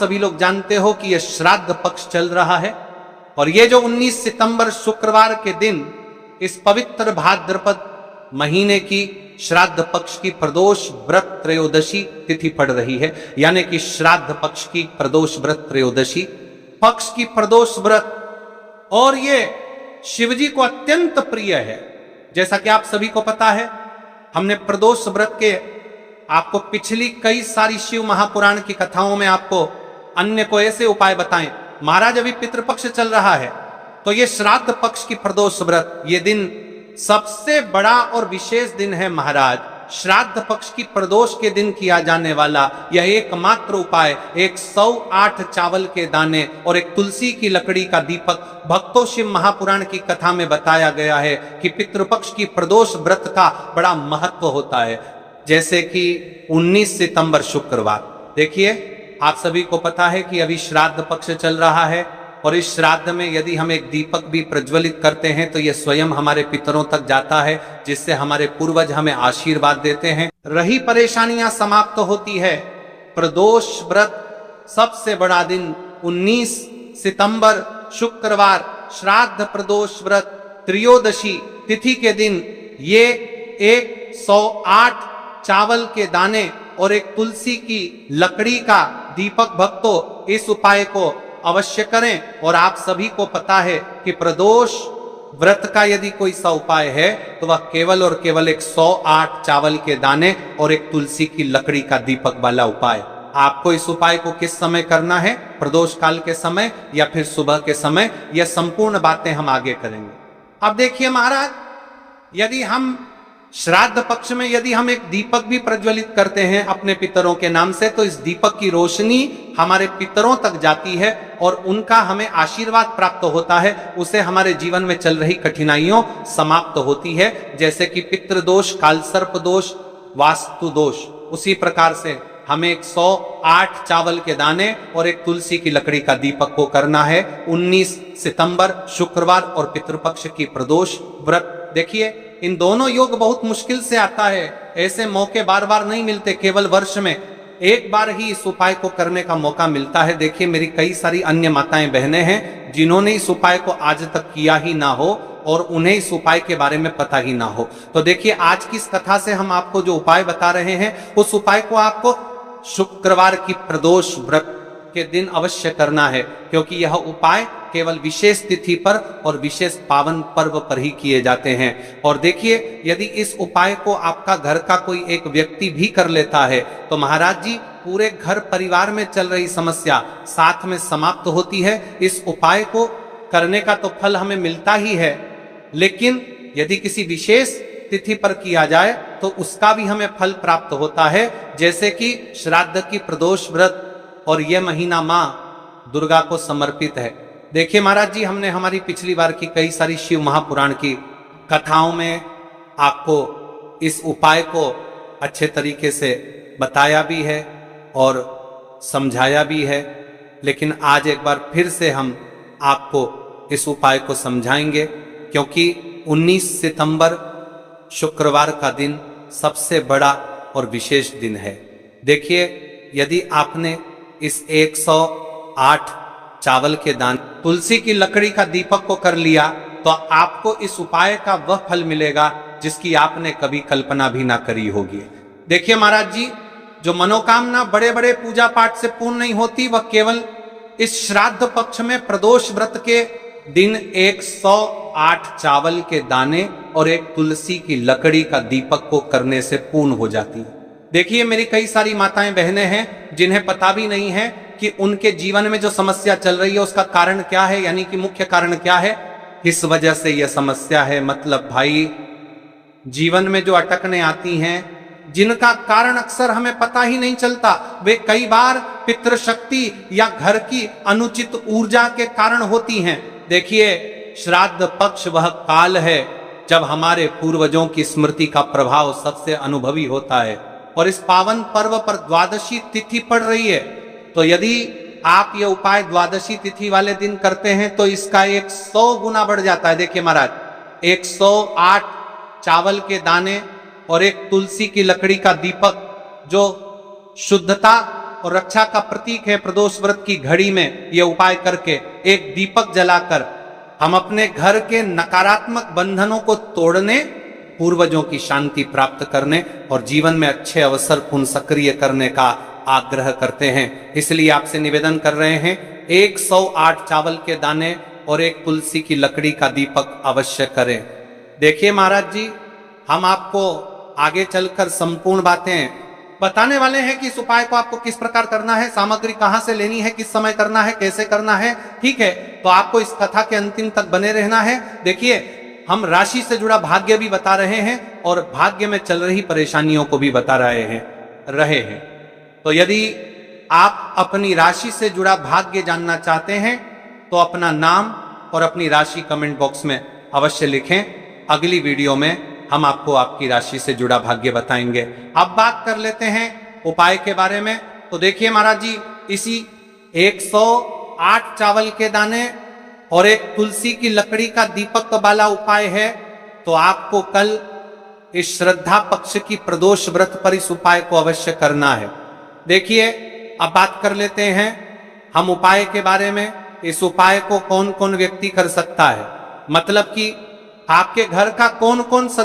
सभी लोग जानते हो कि यह श्राद्ध पक्ष चल रहा है और ये जो 19 सितंबर शुक्रवार के दिन इस पवित्र भाद्रपद महीने की श्राद्ध पक्ष की प्रदोष व्रत त्रयोदशी तिथि पड़ रही है, यानी कि श्राद्ध पक्ष की प्रदोष व्रत त्रयोदशी पक्ष की प्रदोष व्रत, और ये शिवजी को अत्यंत प्रिय है। जैसा कि आप सभी को पता है, हमने प्रदोष व्रत के आपको पिछली कई सारी शिव महापुराण की कथाओं में आपको अन्य को ऐसे उपाय बताएं। महाराज अभी पितृपक्ष चल रहा है, तो ये श्राद्ध पक्ष की प्रदोष व्रत, ये दिन सबसे बड़ा और विशेष दिन है महाराज। श्राद्ध पक्ष की प्रदोष के दिन किया जाने वाला यह एकमात्र उपाय 108 चावल के दाने और एक तुलसी की लकड़ी का दीपक भक्तों शिव महापुराण की कथा में बताया गया है कि पितृपक्ष की प्रदोष व्रत का बड़ा महत्व होता है। जैसे कि 19 सितंबर शुक्रवार, देखिए आप सभी को पता है कि अभी श्राद्ध पक्ष चल रहा है और इस श्राद्ध में यदि हम एक दीपक भी प्रज्वलित करते हैं तो यह स्वयं हमारे पितरों तक जाता है, जिससे हमारे पूर्वज हमें आशीर्वाद देते हैं, रही परेशानियां समाप्त होती है। प्रदोष व्रत सबसे बड़ा दिन 19 सितंबर शुक्रवार श्राद्ध प्रदोष व्रत त्रयोदशी तिथि के दिन ये 108 चावल के दाने और एक तुलसी की लकड़ी का दीपक भक्तों इस उपाय को अवश्य करें। और आप सभी को पता है कि प्रदोष व्रत का यदि कोई सा उपाय है तो वह केवल और केवल 108 चावल के दाने और एक तुलसी की लकड़ी का दीपक वाला उपाय। आपको इस उपाय को किस समय करना है, प्रदोष काल के समय या फिर सुबह के समय, यह संपूर्ण बातें हम आगे करेंगे। अब देखिए महाराज, यदि हम श्राद्ध पक्ष में यदि हम एक दीपक भी प्रज्वलित करते हैं अपने पितरों के नाम से, तो इस दीपक की रोशनी हमारे पितरों तक जाती है और उनका हमें आशीर्वाद प्राप्त होता है। उसे हमारे जीवन में चल रही कठिनाइयों समाप्त होती है। जैसे कि पितृदोष, कालसर्प दोष, वास्तु दोष, उसी प्रकार से हमें 108 चावल के दाने और एक तुलसी की लकड़ी का दीपक को करना है 19 सितंबर शुक्रवार और पितृपक्ष की प्रदोष व्रत। देखिए इन दोनों योग बहुत मुश्किल से आता है, ऐसे मौके बार बार नहीं मिलते, केवल वर्ष में एक बार ही इस उपाय को करने का मौका मिलता है। देखिए मेरी कई सारी अन्य माताएं बहनें हैं जिन्होंने इस उपाय को आज तक किया ही ना हो और उन्हें इस उपाय के बारे में पता ही ना हो। तो देखिए आज की इस कथा से हम आपको जो उपाय बता रहे हैं उस उपाय को आपको शुक्रवार की प्रदोष व्रत के दिन अवश्य करना है, क्योंकि यह उपाय केवल विशेष तिथि पर और विशेष पावन पर्व पर ही किए जाते हैं। और देखिए यदि इस उपाय को आपका घर का कोई एक व्यक्ति भी कर लेता है तो महाराज जी पूरे घर परिवार में चल रही समस्या साथ में समाप्त होती है। इस उपाय को करने का तो फल हमें मिलता ही है, लेकिन यदि किसी विशेष तिथि पर किया जाए तो उसका भी हमें फल प्राप्त होता है। जैसे कि श्राद्ध की प्रदोष व्रत, और यह महीना मां दुर्गा को समर्पित है। देखिए महाराज जी, हमने हमारी पिछली बार की कई सारी शिव महापुराण की कथाओं में आपको इस उपाय को अच्छे तरीके से बताया भी है और समझाया भी है, लेकिन आज एक बार फिर से हम आपको इस उपाय को समझाएंगे, क्योंकि 19 सितंबर शुक्रवार का दिन सबसे बड़ा और विशेष दिन है। देखिए यदि आपने इस 108 चावल के दान तुलसी की लकड़ी का दीपक को कर लिया तो आपको इस उपाय का वह फल मिलेगा जिसकी आपने कभी कल्पना भी ना करी होगी। देखिए महाराज जी, जो मनोकामना बड़े बड़े पूजा पाठ से पूर्ण नहीं होती, वह केवल इस श्राद्ध पक्ष में प्रदोष व्रत के दिन 108 चावल के दाने और एक तुलसी की लकड़ी का दीपक को करने से पूर्ण हो जाती है। देखिए मेरी कई सारी माताएं बहनें हैं जिन्हें पता भी नहीं है कि उनके जीवन में जो समस्या चल रही है उसका कारण क्या है, यानी कि मुख्य कारण क्या है, किस वजह से यह समस्या है। मतलब भाई जीवन में जो अटकने आती हैं जिनका कारण अक्सर हमें पता ही नहीं चलता, वे कई बार पितृशक्ति या घर की अनुचित ऊर्जा के कारण होती हैं। देखिए श्राद्ध पक्ष वह काल है जब हमारे पूर्वजों की स्मृति का प्रभाव सबसे अनुभवी होता है, और इस पावन पर्व पर द्वादशी तिथि पड़ रही है। तो यदि आप ये उपाय द्वादशी तिथि वाले दिन करते हैं तो इसका 100 गुना बढ़ जाता है। देखिए महाराज, 108 चावल के दाने और एक तुलसी की लकड़ी का दीपक जो शुद्धता और रक्षा का प्रतीक है। प्रदोष व्रत की घड़ी में यह उपाय करके एक दीपक जलाकर हम अपने घर के नकारात्मक बंधनों को तोड़ने, पूर्वजों की शांति प्राप्त करने और जीवन में अच्छे अवसर पुनः सक्रिय करने का आग्रह करते हैं। इसलिए आपसे निवेदन कर रहे हैं 108 चावल के दाने और एक तुलसी की लकड़ी का दीपक अवश्य करें। देखिए महाराज जी, हम आपको आगे चलकर संपूर्ण बातें बताने वाले हैं कि इस उपाय को आपको किस प्रकार करना है, सामग्री कहां से लेनी है, किस समय करना है, कैसे करना है। ठीक है, तो आपको इस कथा के अंतिम तक बने रहना है। देखिए, हम राशि से जुड़ा भाग्य भी बता रहे हैं और भाग्य में चल रही परेशानियों को भी बता रहे हैं। तो यदि आप अपनी राशि से जुड़ा भाग्य जानना चाहते हैं तो अपना नाम और अपनी राशि कमेंट बॉक्स में अवश्य लिखें। अगली वीडियो में हम आपको आपकी राशि से जुड़ा भाग्य बताएंगे। अब बात कर लेते हैं उपाय के बारे में। तो देखिए महाराज जी, इसी 108 चावल के दाने और एक तुलसी की लकड़ी का दीपक वाला उपाय है। तो आपको कल इस श्रद्धा पक्ष की प्रदोष व्रत पर इस उपाय को अवश्य करना है। देखिए, अब बात कर लेते हैं हम उपाय के बारे में। इस उपाय को कौन कौन व्यक्ति कर सकता है, मतलब कि आपके घर का कौन कौन